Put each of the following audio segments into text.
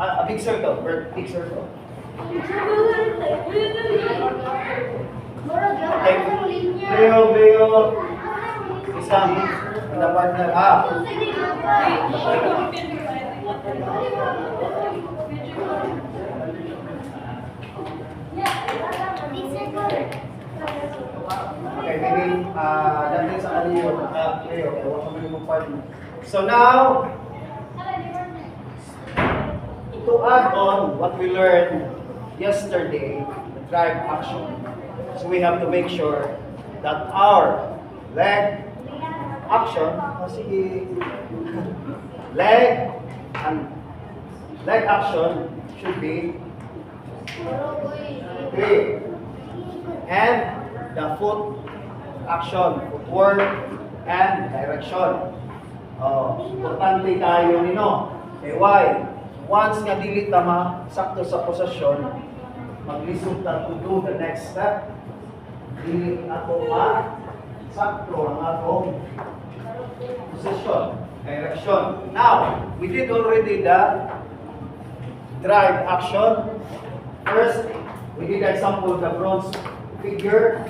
A big circle. Big circle. Okay. Leo. Isang. The partner. Okay, maybe that is Leo. Leo. So now, to add on what we learned yesterday, the drive action. So we have to make sure that our leg action, leg action should be 3. And the foot action, footwork and direction. Importante tayo nino. Okay, why? Once nga dili ta sakto sa posisyon, maglisod ta to do the next step. Dili ato sakto ang atong position, direction. Now, we did already the drive action. First, we did example the bronze figure,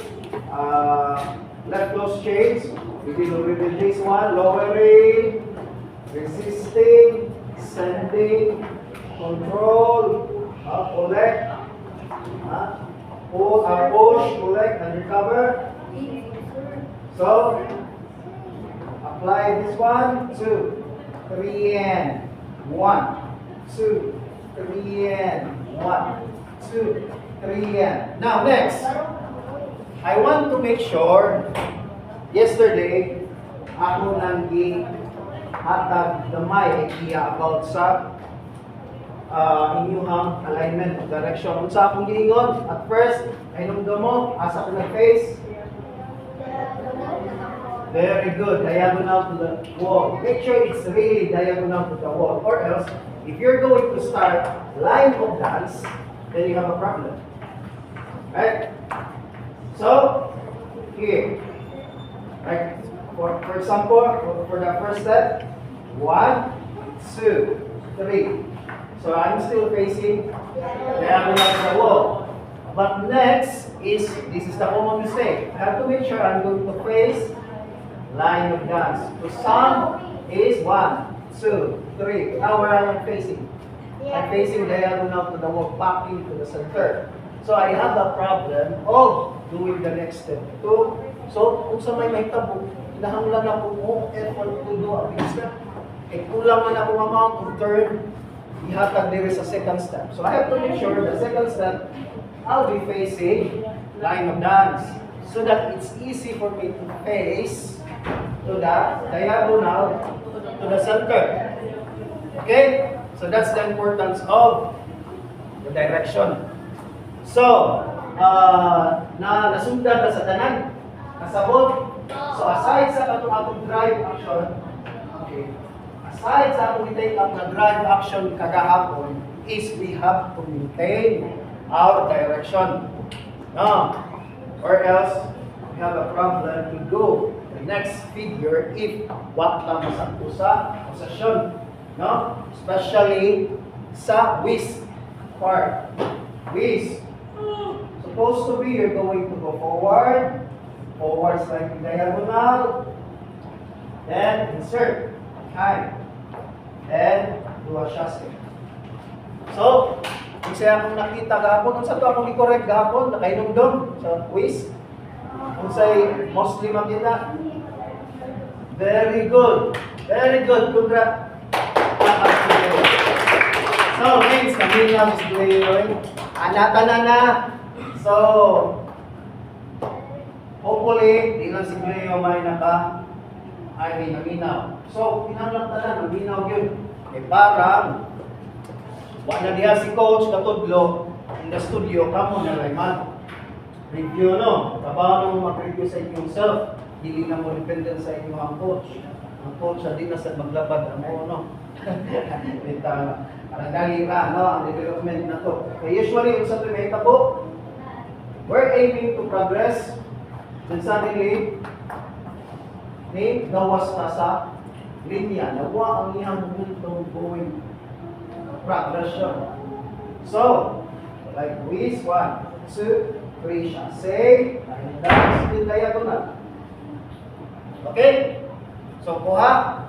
left close chains. We did already this one, lowering, resisting, sending, control, collect, push, collect, and recover. So, apply this 1, 2, 3, and 1, 2, 3, and 1, 2, 3, and. Now, next, I want to make sure, yesterday, ako nang hatag gamay idea about sa inyong alignment of direction. Kung sa akong giingon, at first, ay nung mo, asa ko nag-face. Very good. Diagonal to the wall. Make sure it's really diagonal to the wall. Or else, if you're going to start line of dance, then you have a problem. Right? So, here. Right? For example, for the first step, 1, 2, 3. So I'm still facing diagonal to the wall. But next is, this is the common mistake. I have to make sure I'm going to face line of dance. So some is 1, 2, 3. Now where am I facing? I'm facing diagonal to the wall, back into the center. So I have the problem of doing the next step. So kung sa may tabo, nahanglan ako mo effort to do a big step. Kulang man ako amount of turn, ihatag there is a second step. So I have to make sure the second step, I'll be facing line of dance. So that it's easy for me to face to the diagonal to the center. Okay? So that's the importance of the direction. So, nasundan na sa tanan, nasabot. So aside sa atong drive action, okay, aside sa atong take up na drive action kagahapon, is we have to maintain our direction. No? Or else, we have a problem to do the next figure if what lang masakto sa posisyon. No? Especially sa whisk part. Whisk. Supposed to be, you're going to go forward, slightly diagonal, then insert, behind, then do a chasse. So, kung siya akong nakita gahapon, kung sa ito akong i-correct gahapon, nakainumdum sa quiz, kung sa'y mostly makita. Very good. Very good. Congrats. So, next, kami lang is doing anata na. So, hopefully, di lang si Cleo may naminaw. So, pinanglap na naminaw yun. Eh, parang, wala diya si coach katudlo in the studio, kamo na Rayman. Review, no? Trabaho mo mag-review sa inyong self. Hindi na mo dependent sa inyong coach. Ang coach, hindi na sa maglabad ang no? Parang dalira, no? Ang development na to. Okay, usually, yung sa primeta po, we're aiming to progress. Then suddenly, gawas ka sa linya. Nawa ang iyang momentum going progression. So, like this, 1, 2, 3 siya. Same, line dance, still diagonal. Okay? So, kuha,